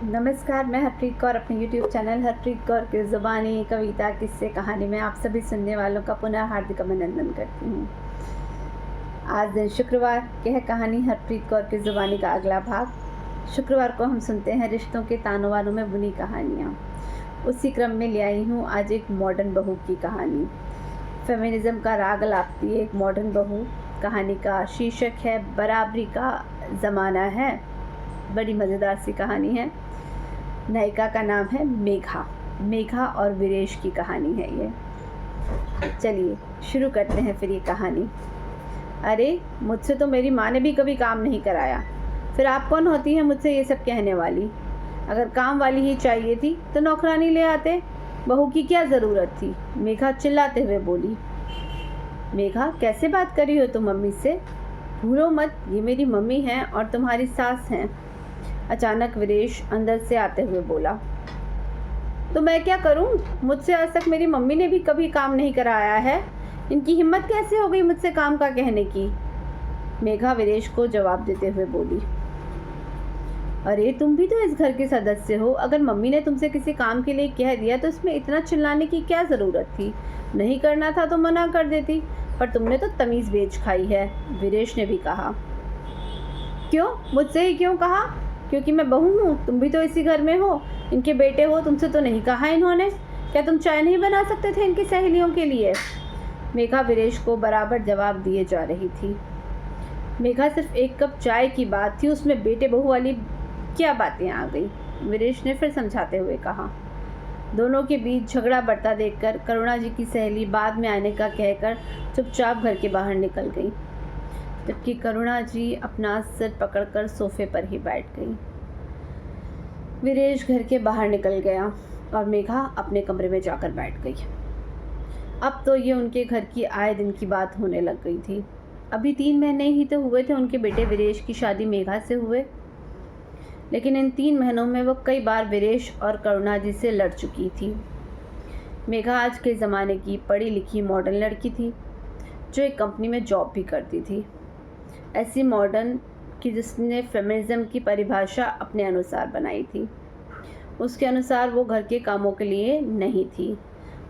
नमस्कार, मैं हरप्रीत कौर अपने YouTube चैनल हरप्रीत कौर की ज़ुबानी कविता किस्से कहानी में आप सभी सुनने वालों का पुनः हार्दिक अभिनंदन करती हूँ। आज दिन शुक्रवार की है कहानी हरप्रीत कौर की ज़ुबानी का अगला भाग। शुक्रवार को हम सुनते हैं रिश्तों के तानों वानों में बुनी कहानियाँ। उसी क्रम में ले आई हूँ आज एक मॉडर्न बहू की कहानी। फेमिनिज़म का राग लापती एक मॉडर्न बहू। कहानी का शीर्षक है बराबरी का ज़माना है। बड़ी मज़ेदार सी कहानी है। नायिका का नाम है मेघा और वीरेश की कहानी है ये। चलिए शुरू करते हैं फिर ये कहानी। अरे मुझसे तो मेरी माँ ने भी कभी काम नहीं कराया, फिर आप कौन होती हैं मुझसे ये सब कहने वाली? अगर काम वाली ही चाहिए थी तो नौकरानी ले आते, बहू की क्या ज़रूरत थी? मेघा चिल्लाते हुए बोली। मेघा कैसे बात करी हो तुम मम्मी से? भूलो मत, ये मेरी मम्मी हैं और तुम्हारी सास हैं। अचानक वीरेश अंदर से आते हुए बोला। तो मैं क्या करूं? मुझसे आज तक मेरी मम्मी ने भी कभी काम नहीं कराया है। इनकी हिम्मत कैसे हो गई मुझसे काम का कहने की? मेघा वीरेश को जवाब देते हुए बोली। अरे तुम भी तो इस घर के सदस्य हो, अगर मम्मी ने तुमसे किसी काम के लिए कह दिया तो इसमें इतना चिल्लाने की क्या ज़रूरत थी? नहीं करना था तो मना कर देती, पर तुमने तो तमीज़ बेच खाई है, वीरेश ने भी कहा। क्यों? मुझसे ही क्यों कहा? क्योंकि मैं बहू हूँ, तुम भी तो इसी घर में हो, इनके बेटे हो, तुमसे तो नहीं कहा इन्होंने? क्या तुम चाय नहीं बना सकते थे इनकी सहेलियों के लिए? मेघा वीरेश को बराबर जवाब दिए जा रही थी। मेघा सिर्फ एक कप चाय की बात थी, उसमें बेटे बहू वाली क्या बातें आ गई? वीरेश ने फिर समझाते हुए कहा। दोनों के बीच झगड़ा बढ़ता देखकर करुणा जी की सहेली बाद में आने का कहकर चुपचाप घर के बाहर निकल गई, जबकि करुणा जी अपना सिर पकड़कर सोफे पर ही बैठ गई। वीरेश घर के बाहर निकल गया और मेघा अपने कमरे में जाकर बैठ गई। अब तो ये उनके घर की आए दिन की बात होने लग गई थी। अभी 3 महीने ही तो हुए थे उनके बेटे वीरेश की शादी मेघा से हुए, लेकिन इन 3 महीनों में वो कई बार वीरेश और करुणा जी से लड़ चुकी थी। मेघा आज के ज़माने की पढ़ी लिखी मॉडर्न लड़की थी, जो एक कंपनी में जॉब भी करती थी। ऐसी मॉडर्न कि जिसने फेमिनिज़म की परिभाषा अपने अनुसार बनाई थी। उसके अनुसार वो घर के कामों के लिए नहीं थी।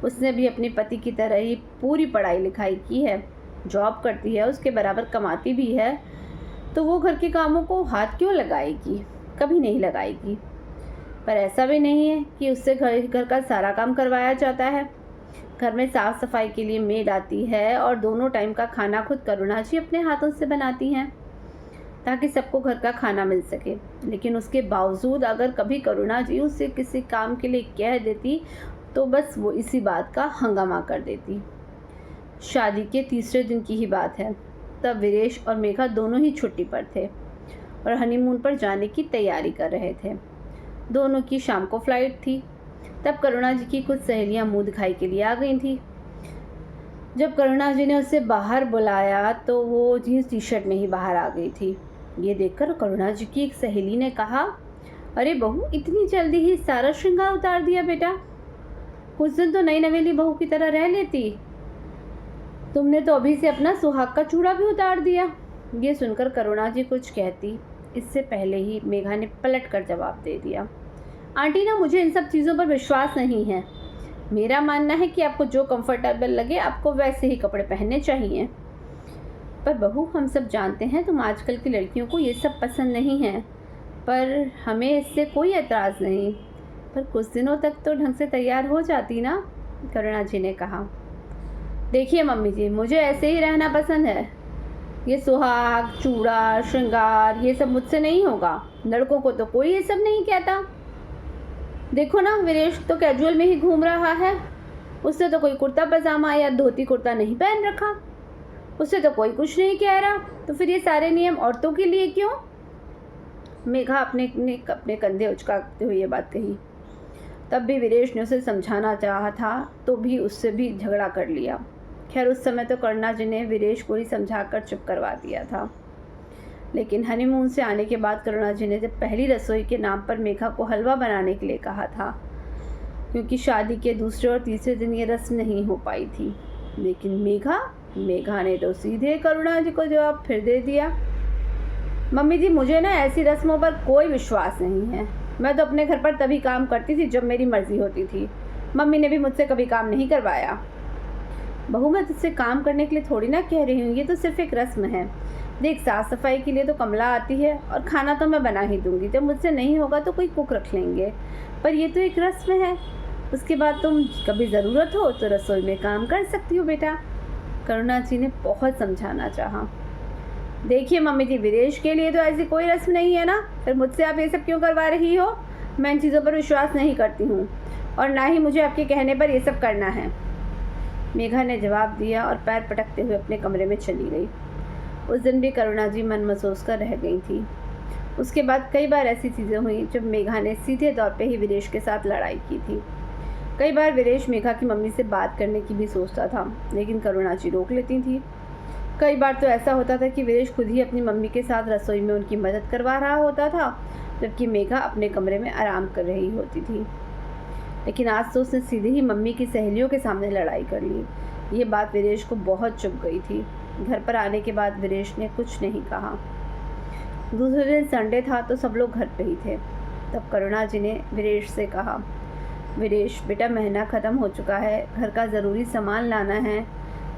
उसने भी अपने पति की तरह ही पूरी पढ़ाई लिखाई की है, जॉब करती है, उसके बराबर कमाती भी है, तो वो घर के कामों को हाथ क्यों लगाएगी? कभी नहीं लगाएगी। पर ऐसा भी नहीं है कि उससे घर का सारा काम करवाया जाता है। घर में साफ़ सफाई के लिए मेड आती है और दोनों टाइम का खाना खुद करुणा जी अपने हाथों से बनाती हैं, ताकि सबको घर का खाना मिल सके। लेकिन उसके बावजूद अगर कभी करुणा जी उसे किसी काम के लिए कह देती तो बस वो इसी बात का हंगामा कर देती। शादी के तीसरे दिन की ही बात है। तब वीरेश और मेघा दोनों ही छुट्टी पर थे और हनीमून पर जाने की तैयारी कर रहे थे। दोनों की शाम को फ्लाइट थी। तब करुणा जी की कुछ सहेलियां मुंह दिखाई के लिए आ गई थी। जब करुणा जी ने उसे बाहर बुलाया तो वो जीन्स टी शर्ट में ही बाहर आ गई थी। ये देखकर करुणा जी की एक सहेली ने कहा, अरे बहू, इतनी जल्दी ही सारा श्रृंगार उतार दिया बेटा? कुछ दिन तो नई नवेली बहू की तरह रह लेती। तुमने तो अभी से अपना सुहाग का चूड़ा भी उतार दिया। ये सुनकर करुणा जी कुछ कहती, इससे पहले ही मेघा ने पलट कर जवाब दे दिया। आंटी ना, मुझे इन सब चीज़ों पर विश्वास नहीं है। मेरा मानना है कि आपको जो कंफर्टेबल लगे आपको वैसे ही कपड़े पहनने चाहिए। पर बहू, हम सब जानते हैं तुम आजकल की लड़कियों को ये सब पसंद नहीं है, पर हमें इससे कोई एतराज़ नहीं। पर कुछ दिनों तक तो ढंग से तैयार हो जाती ना, करुणा जी ने कहा। देखिए मम्मी जी, मुझे ऐसे ही रहना पसंद है। ये सुहाग, चूड़ा, श्रृंगार ये सब मुझसे नहीं होगा। लड़कों को तो कोई ये सब नहीं कहता। देखो ना, वीरेश तो कैजुअल में ही घूम रहा है। उससे तो कोई कुर्ता पजामा या धोती कुर्ता नहीं पहन रखा। उससे तो कोई कुछ नहीं कह रहा, तो फिर ये सारे नियम औरतों के लिए क्यों? मेघा अपने कंधे उचकाते हुए ये बात कही। तब भी वीरेश ने उसे समझाना चाहा था, तो भी उससे भी झगड़ा कर लिया। खैर उस समय तो करुणा जी ने वीरेश को ही समझाकर चुप करवा दिया था। लेकिन हनीमून से आने के बाद करुणा जी ने जब पहली रसोई के नाम पर मेघा को हलवा बनाने के लिए कहा था, क्योंकि शादी के दूसरे और तीसरे दिन ये रस्म नहीं हो पाई थी। लेकिन मेघा ने तो सीधे करुणा जी को जवाब फिर दे दिया। मम्मी जी मुझे ना ऐसी रस्मों पर कोई विश्वास नहीं है। मैं तो अपने घर पर तभी काम करती थी जब मेरी मर्जी होती थी। मम्मी ने भी मुझसे कभी काम नहीं करवाया। बहू मैं तुझसे काम करने के लिए थोड़ी ना कह रही हूँ, ये तो सिर्फ एक रस्म है। देख साफ़ सफाई के लिए तो कमला आती है और खाना तो मैं बना ही दूँगी। जब मुझसे नहीं होगा तो कोई कुक रख लेंगे, पर ये तो एक रस्म है। उसके बाद तुम कभी ज़रूरत हो तो रसोई में काम कर सकती हो बेटा। करुणा जी ने बहुत समझाना चाहा। देखिए मम्मी जी, विदेश के लिए तो ऐसी कोई रस्म नहीं है ना, फिर मुझसे आप ये सब क्यों करवा रही हो? मैं इन चीज़ों पर विश्वास नहीं करती हूँ और ना ही मुझे आपके कहने पर ये सब करना है। मेघा ने जवाब दिया और पैर पटकते हुए अपने कमरे में चली गई। उस दिन भी करुणा जी मन महसूस कर रह गई थी। उसके बाद कई बार ऐसी चीज़ें हुई जब मेघा ने सीधे तौर पे ही वीरेश के साथ लड़ाई की थी। कई बार वीरेश मेघा की मम्मी से बात करने की भी सोचता था, लेकिन करुणा जी रोक लेती थी। कई बार तो ऐसा होता था कि वीरेश खुद ही अपनी मम्मी के साथ रसोई में उनकी मदद करवा रहा होता था, जबकि मेघा अपने कमरे में आराम कर रही होती थी। लेकिन आज तो उसने सीधे ही मम्मी की सहेलियों के सामने लड़ाई कर ली। ये बात वीरेश को बहुत चुभ गई थी। घर पर आने के बाद वीरेश ने कुछ नहीं कहा। दूसरे दिन संडे था तो सब लोग घर पे ही थे। तब करुणा जी ने वीरेश से कहा, वीरेश बेटा महीना ख़त्म हो चुका है, घर का ज़रूरी सामान लाना है,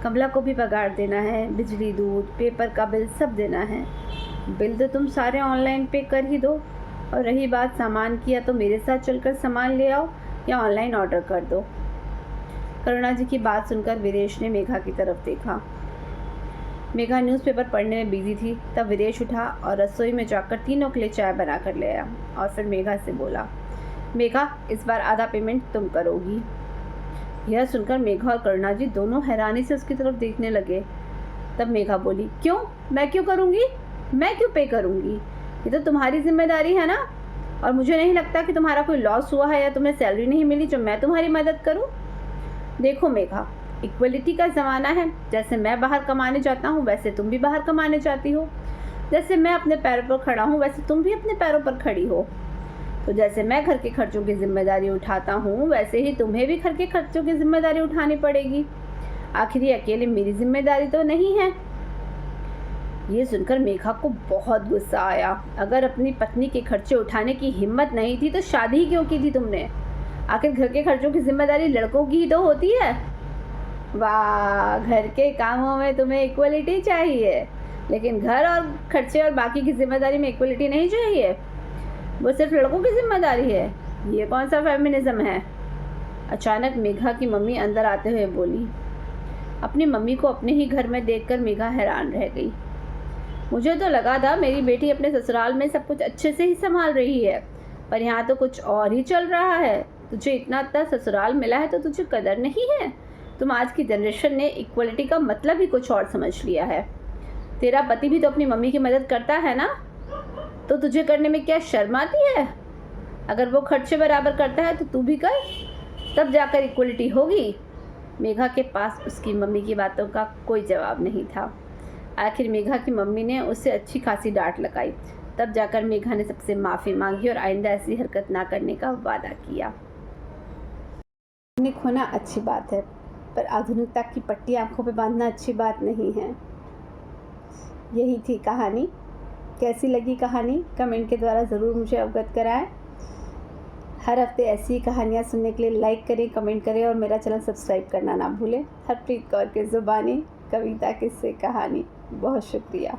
कमला को भी पगार देना है, बिजली दूध पेपर का बिल सब देना है। बिल तो तुम सारे ऑनलाइन पे कर ही दो, और रही बात सामान की, या तो मेरे साथ चलकर सामान ले आओ या ऑनलाइन ऑर्डर कर दो। करुणा जी की बात सुनकर वीरेश ने मेघा की तरफ देखा। मेघा न्यूज़पेपर पढ़ने में बिजी थी। तब वीरेश उठा और रसोई में जाकर तीनों के लिए चाय बना कर ले आया और फिर मेघा से बोला, मेघा इस बार आधा पेमेंट तुम करोगी। यह सुनकर मेघा और करुणा जी दोनों हैरानी से उसकी तरफ देखने लगे। तब मेघा बोली, क्यों? मैं क्यों करूँगी? मैं क्यों पे करूँगी? ये तो तुम्हारी जिम्मेदारी है ना, और मुझे नहीं लगता कि तुम्हारा कोई लॉस हुआ है या तुम्हें सैलरी नहीं मिली जो मैं तुम्हारी मदद करूँ। देखो मेघा, इक्वलिटी का ज़माना है। जैसे मैं बाहर कमाने जाता हूँ वैसे तुम भी बाहर कमाने जाती हो। जैसे मैं अपने पैरों पर खड़ा हूँ वैसे तुम भी अपने पैरों पर खड़ी हो। तो जैसे मैं घर के खर्चों की जिम्मेदारी उठाता हूँ वैसे ही तुम्हें भी घर के खर्चों की जिम्मेदारी उठानी पड़ेगी। आखिर ये अकेले मेरी जिम्मेदारी तो नहीं है। ये सुनकर मेघा को बहुत गुस्सा आया। अगर अपनी पत्नी के खर्चे उठाने की हिम्मत नहीं थी तो शादी क्यों की थी तुमने? आखिर घर के खर्चों की जिम्मेदारी लड़कों की ही तो होती है। वाह, घर के कामों में तुम्हें इक्वलिटी चाहिए, लेकिन घर और खर्चे और बाकी की जिम्मेदारी में इक्वलिटी नहीं चाहिए। वो सिर्फ लड़कों की जिम्मेदारी है। ये कौन सा फेमिनिज्म है? अचानक मेघा की मम्मी अंदर आते हुए बोली। अपनी मम्मी को अपने ही घर में देखकर मेघा हैरान रह गई। मुझे तो लगा था मेरी बेटी अपने ससुराल में सब कुछ अच्छे से ही संभाल रही है, पर यहाँ तो कुछ और ही चल रहा है। तुझे इतना ससुराल मिला है तो तुझे कदर नहीं है। तुम आज की जनरेशन ने इक्वलिटी का मतलब ही कुछ और समझ लिया है। तेरा पति भी तो अपनी मम्मी की मदद करता है ना, तो तुझे करने में क्या शर्म आती है? अगर वो खर्चे बराबर करता है तो तू भी कर, तब जाकर इक्वलिटी होगी। मेघा के पास उसकी मम्मी की बातों का कोई जवाब नहीं था। आखिर मेघा की मम्मी ने उससे अच्छी खासी डांट लगाई। तब जाकर मेघा ने सबसे माफ़ी मांगी और आइंदा ऐसी हरकत ना करने का वादा किया। आधुनिक होना अच्छी बात है, पर आधुनिकता की पट्टी आंखों पे बांधना अच्छी बात नहीं है। यही थी कहानी। कैसी लगी कहानी कमेंट के द्वारा ज़रूर मुझे अवगत कराएं। हर हफ्ते ऐसी कहानियाँ सुनने के लिए लाइक करें, कमेंट करें और मेरा चैनल सब्सक्राइब करना ना भूलें। हरप्रीत कौर की ज़ुबानी, कविता, किस्से, कहानी। बहुत शुक्रिया।